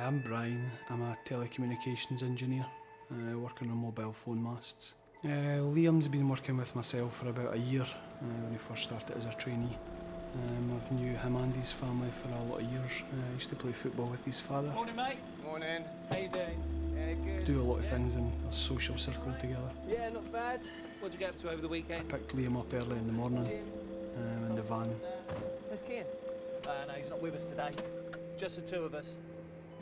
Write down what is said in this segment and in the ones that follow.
I'm Brian. I'm a telecommunications engineer working on mobile phone masts. Liam's been working with myself for about a year when he first started as a trainee. I've knew him and his family for a lot of years. I used to play football with his father. Morning, mate. Morning. How you doing? Yeah, good. Do a lot of things in a social circle together. Yeah, not bad. What'd you get up to over the I weekend? picked Liam up early in the morning in the van. Where's Kian? No, he's not with us today. Just the two of us.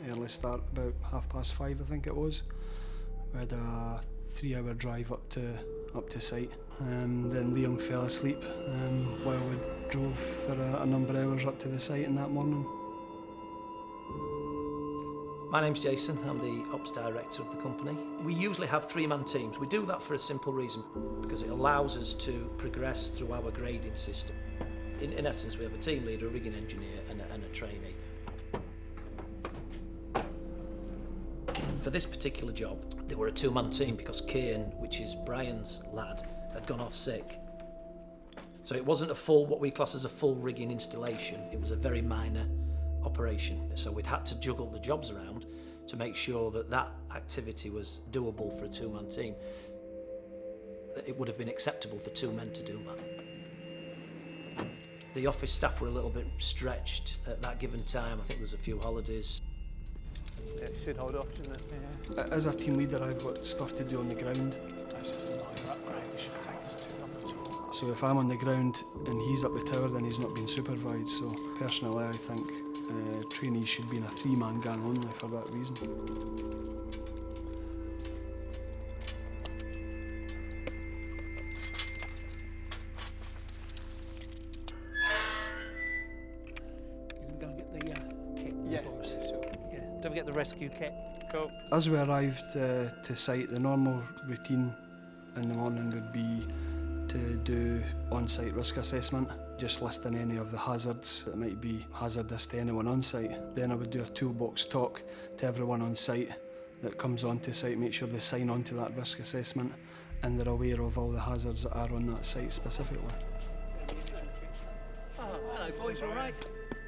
Early start, about 5:30 I think it was. We had a 3-hour drive up to site. Then Liam fell asleep while we drove for a number of hours up to the site in that morning. My name's Jason, I'm the Ops Director of the company. We usually have 3-man teams. We do that for a simple reason, because it allows us to progress through our grading system. In essence, we have a team leader, a rigging engineer and a trainee. For this particular job, they were a 2-man team because Kian, which is Brian's lad, had gone off sick. So it wasn't a full, what we class as a full rigging installation, it was a very minor operation. So we'd had to juggle the jobs around to make sure that that activity was doable for a 2-man team. It would have been acceptable for 2 men to do that. The office staff were a little bit stretched at that given time. I think there's a few holidays. Yeah, it should hold off, shouldn't it? Yeah. As a team leader, I've got stuff to do on the ground. That's just a minor upgrade. It shouldn't take us too long at all. So if I'm on the ground and he's up the tower, then he's not being supervised. So personally, I think trainees should be in a 3-man gang only for that reason. You can go and get the kit Yeah, for us. sure. Yeah. Don't forget the rescue kit. Cool. As we arrived to site, the normal routine in the morning would be to do on-site risk assessment, just listing any of the hazards that might be hazardous to anyone on site. Then I would do a toolbox talk to everyone on site that comes onto site, make sure they sign on to that risk assessment and they're aware of all the hazards that are on that site specifically. Oh, hello boys, all right?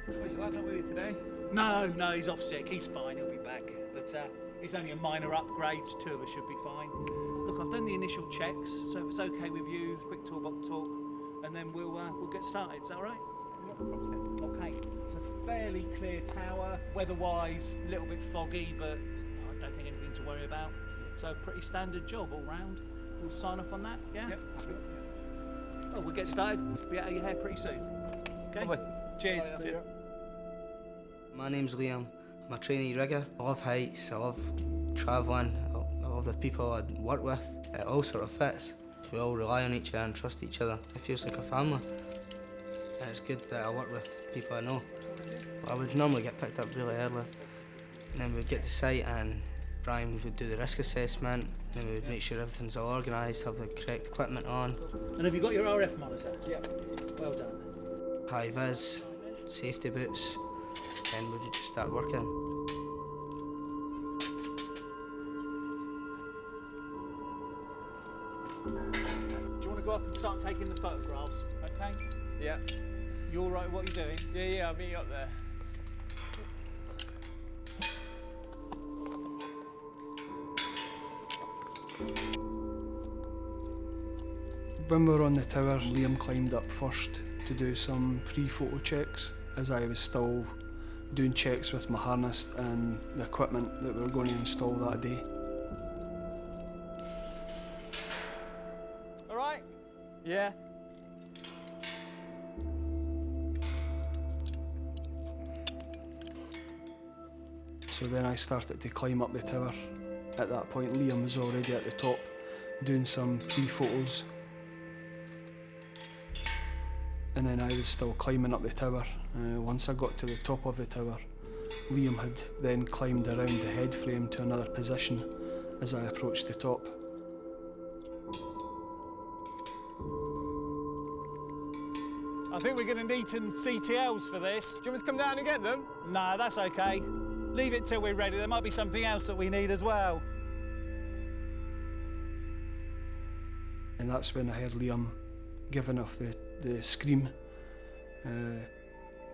Was your lad not with you today? No, he's off sick. He's fine, he'll be back. But it's only a minor upgrade, 2 of us should be fine. Look, I've done the initial checks, so if it's okay with you, quick toolbox talk, and then we'll get started. Is that all right? Okay, it's a fairly clear tower. Weather-wise, a little bit foggy, but I don't think anything to worry about. So pretty standard job all round. We'll sign off on that, yeah? Yep. Well, we'll get started. Be out of your hair pretty soon. Okay? Lovely. Cheers. Oh, yeah. Cheers. My name's Liam. I'm a trainee rigger. I love heights, I love travelling, I love the people I work with. It all sort of fits. We all rely on each other and trust each other. It feels like a family. And it's good that I work with people I know. I would normally get picked up really early. And then we'd get to site and Brian would do the risk assessment. Then we would make sure everything's all organised, have the correct equipment on. And have you got your RF monitor? Yeah. Well done. High vis, safety boots, and we would just start working. Do you want to go up and start taking the photographs? Okay. Yeah. You all right with what you're doing? Yeah, I'll meet you up there. When we were on the tower, Liam climbed up first to do some pre-photo checks as I was still doing checks with my harness and the equipment that we were going to install that day. All right. Yeah. So then I started to climb up the tower. At that point, Liam was already at the top doing some pre-photos. And then I was still climbing up the tower. Once I got to the top of the tower, Liam had then climbed around the head frame to another position as I approached the top. I think we're going to need some CTLs for this. Do you want me to come down and get them? No, that's okay. Leave it till we're ready. There might be something else that we need as well. And that's when I heard Liam giving off the scream.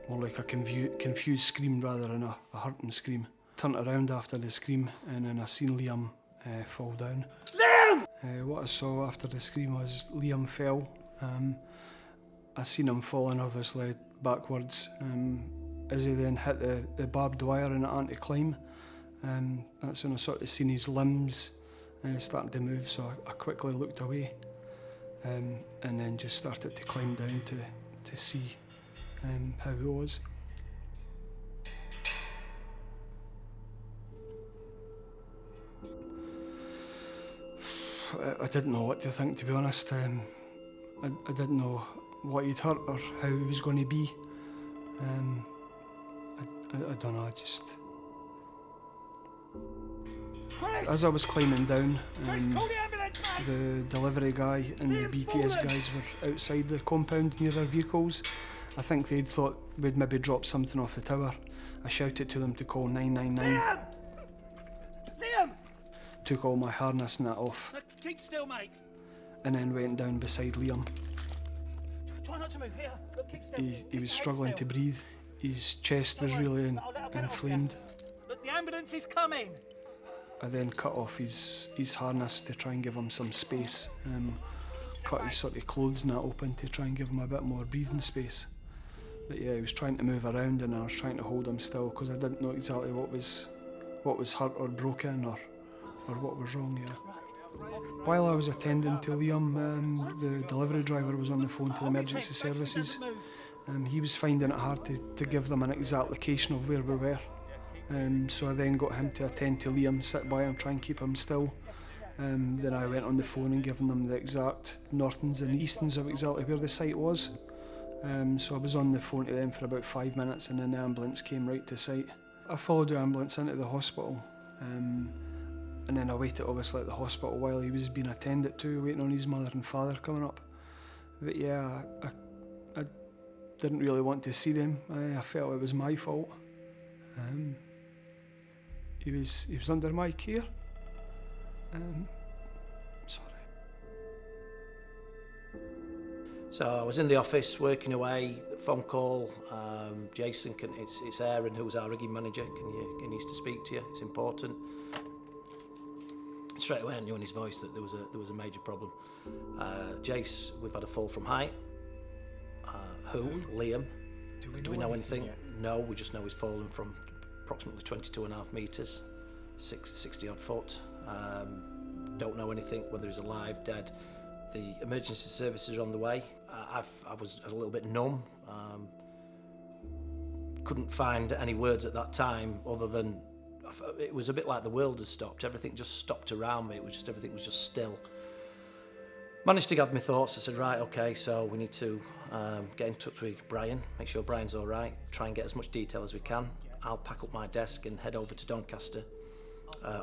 More like a confused scream rather than a hurting scream. turned around after the scream and then I seen Liam fall down. Liam! What I saw after the scream was Liam fell. I seen him falling obviously backwards as he then hit the barbed wire and it had to climb. That's when I sort of seen his limbs starting to move, so I quickly looked away and then just started to climb down to see how he was. I didn't know what to think, to be honest. I didn't know what he'd hurt or how he was going to be. I don't know, as I was climbing down, the delivery guy and the BTS guys were outside the compound near their vehicles. I think they'd thought we'd maybe dropped something off the tower. I shouted to them to call 999. Liam! Took all my harness and that off, Keep still, mate. and then went down beside Liam. Try not to move. Here. Look, keep still. He was struggling to breathe. His chest was really inflamed. Look, the ambulance is coming. I then cut off his harness to try and give him some space. Cut his sort of clothes and that open to try and give him a bit more breathing space. But yeah, he was trying to move around and I was trying to hold him still because I didn't know exactly what was hurt or broken or what was wrong, yeah. While I was attending to Liam, the delivery driver was on the phone to the emergency services. He was finding it hard to give them an exact location of where we were. So I then got him to attend to Liam, sit by him, try and keep him still. Then I went on the phone and given them the exact northings and eastings of exactly where the site was. So I was on the phone to them for about 5 minutes and then the ambulance came right to site. I followed the ambulance into the hospital and then I waited obviously at the hospital while he was being attended to, waiting on his mother and father coming up. But yeah, I didn't really want to see them. I felt it was my fault. He was under my care. Sorry. So I was in the office working away. Phone call. Jason, it's Aaron, who's our rigging manager. He needs to speak to you. It's important. Straight away I knew in his voice that there was a major problem. Jace, we've had a fall from height. Who? Liam. Do we know anything? No, we just know he's fallen from approximately 22.5 metres, 60 odd foot. Don't know anything, whether he's alive, dead. The emergency services are on the way. I was a little bit numb. Couldn't find any words at that time other than it was a bit like the world had stopped. Everything just stopped around me. Everything was just still. Managed to gather my thoughts. I said, right, okay, so we need to get in touch with Brian, make sure Brian's all right, try and get as much detail as we can. I'll pack up my desk and head over to Doncaster.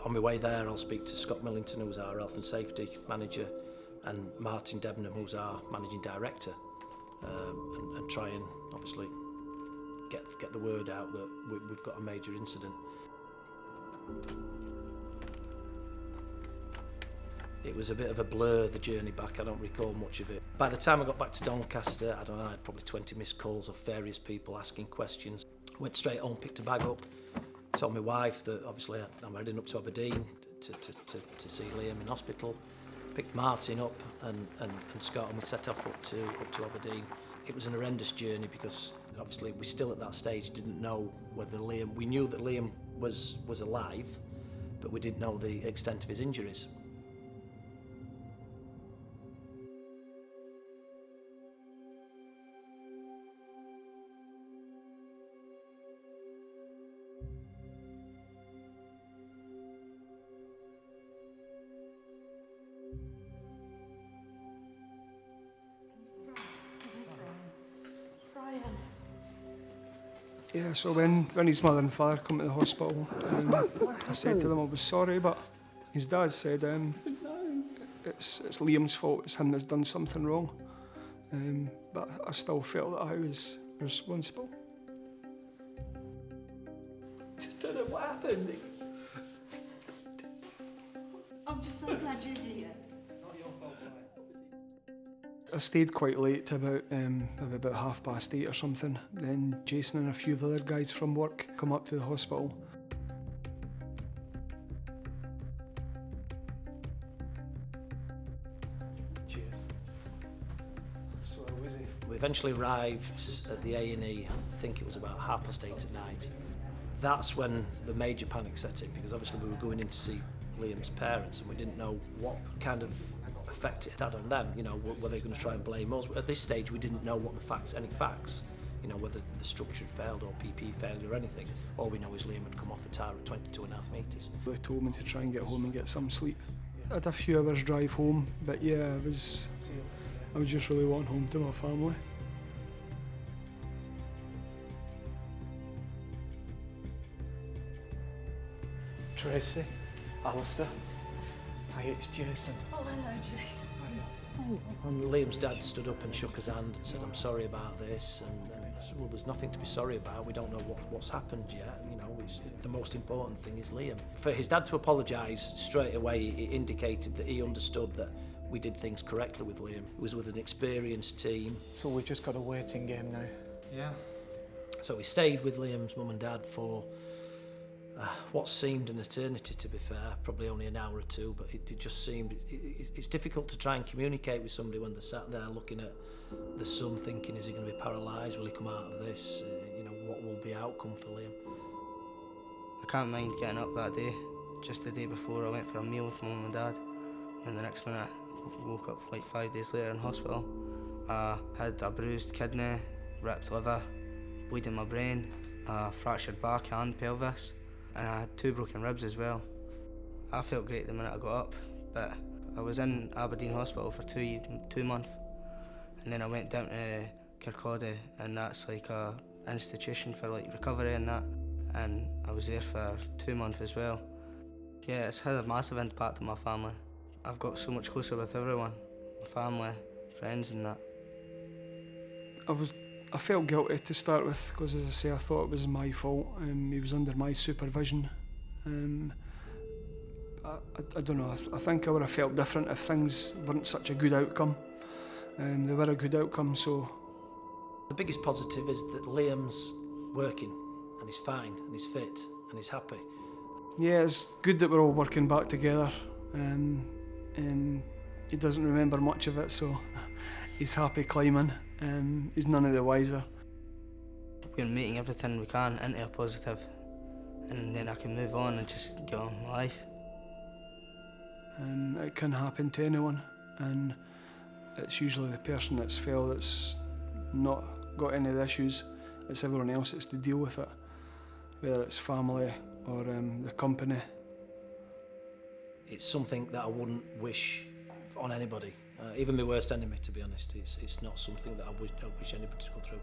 On my way there, I'll speak to Scott Millington, who's our health and safety manager, and Martin Debenham, who's our managing director, and try and obviously get the word out that we've got a major incident. It was a bit of a blur, the journey back. I don't recall much of it. By the time I got back to Doncaster, I don't know, I had probably 20 missed calls of various people asking questions. Went straight home, picked a bag up, told my wife that obviously I'm heading up to Aberdeen to see Liam in hospital. Picked Martin up and Scott, and we set off up to Aberdeen. It was an horrendous journey because obviously we still at that stage didn't know whether Liam. We knew that Liam was alive, but we didn't know the extent of his injuries. Yeah, so when his mother and father come to the hospital, I said to them I was sorry, but his dad said it's Liam's fault, it's him that's done something wrong. But I still felt that I was responsible. Just don't know what happened. I'm just so glad you're here. I stayed quite late to about 8:30 or something. Then Jason and a few of the other guys from work come up to the hospital. eventually arrived at the A&E, I think it was about 8:30 at night. That's when the major panic set in, because obviously we were going in to see Liam's parents and we didn't know what kind of effect it had on them. You know, were they going to try and blame us? At this stage we didn't know what any facts, you know, whether the structure had failed or PP failure or anything. All we know is Liam had come off a tower at 22.5 metres. They told me to try and get home and get some sleep. I had a few hours drive home, but yeah, I was just really wanting home to my family. Tracy, Alistair. Hi, it's Jason. Oh, hello, Jace. And Liam's dad stood up and shook his hand and said, "I'm sorry about this." And I said, "Well, there's nothing to be sorry about. We don't know what's happened yet. You know, the most important thing is Liam." For his dad to apologise straight away, it indicated that he understood that we did things correctly with Liam. It was with an experienced team. So we've just got a waiting game now. Yeah. So we stayed with Liam's mum and dad for what seemed an eternity, to be fair, probably only an hour or two, but it just seemed, it's difficult to try and communicate with somebody when they're sat there looking at the son thinking, is he going to be paralysed, will he come out of this, you know, what will be outcome for Liam? I can't mind getting up that day. Just the day before I went for a meal with my mum and dad, and the next minute I woke up like 5 days later in hospital. I had a bruised kidney, ripped liver, bleeding my brain, a fractured back and pelvis, and I had 2 broken ribs as well. I felt great the minute I got up, but I was in Aberdeen Hospital for 2 months, and then I went down to Kirkcaldy, and that's like a institution for like recovery and that, and I was there for 2 months as well. Yeah, it's had a massive impact on my family. I've got so much closer with everyone, my family, friends and that. I felt guilty to start with, because as I say, I thought it was my fault. He was under my supervision. I don't know, I think I would have felt different if things weren't such a good outcome. They were a good outcome, so... The biggest positive is that Liam's working, and he's fine, and he's fit, and he's happy. Yeah, it's good that we're all working back together. He doesn't remember much of it, so he's happy climbing. He's none of the wiser. We're making everything we can into a positive, and then I can move on and just get on with my life. It can happen to anyone, and it's usually the person that's fell that's not got any of the issues. It's everyone else that's to deal with it, whether it's family or the company. It's something that I wouldn't wish on anybody, even my worst enemy, to be honest. It's not something that I wish anybody to go through.